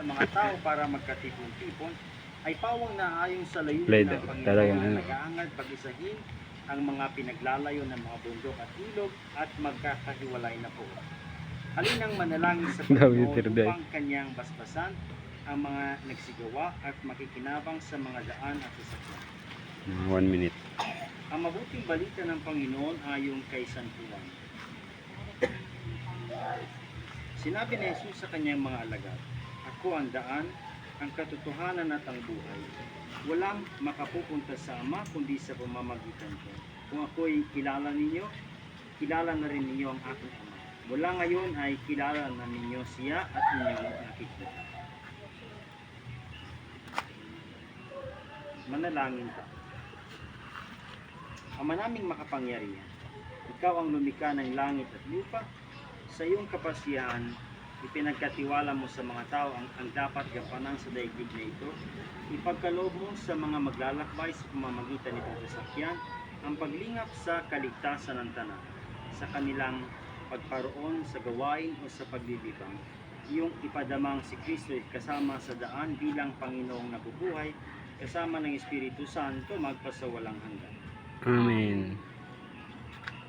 mga tao para magkatipon-tipon ay pawang naayon sa layunin Play ng daw. Panginoon Talagang na ano. nag-aangad pag-isahin ang mga pinaglalayo ng mga bundok at ilog at magkakahiwalay na po. Halinang manalangin sa Dami Panginoon tirday. upang kanyang basbasan ang mga nagsigawa at makikinabang sa mga daan at sasakyan. 1 minute. Ang mabuting balita ng Panginoon ayon kay San Juan. Sinabi ni Jesus sa kanyang mga alagad, "Ako ang daan, ang katotohanan at ang buhay. Walang makapupunta sa Ama kundi sa pamamagitan ko. Kung ako'y kilala ninyo, kilala na rin ninyo ang aking Ama. Mula ngayon ay kilala na ninyo siya at ninyong nakikita." Manalangin ka. Ama naming makapangyarihan, ikaw ang lumikha ng langit at lupa. Sa iyong kapasyahan, ipinagkatiwala mo sa mga tao ang dapat gampanan sa daigdig na ito. Ipagkaloob mo sa mga maglalakbay sa pamamagitan nitong sasakyan ang paglingap sa kaligtasan ng tanan, sa kanilang pagparoon sa gawain o sa paglilibang. Iyong ipadamang si Kristo ay kasama sa daan bilang Panginoong nabubuhay, kasama ng Espiritu Santo magpasawalang hanggan. Amen.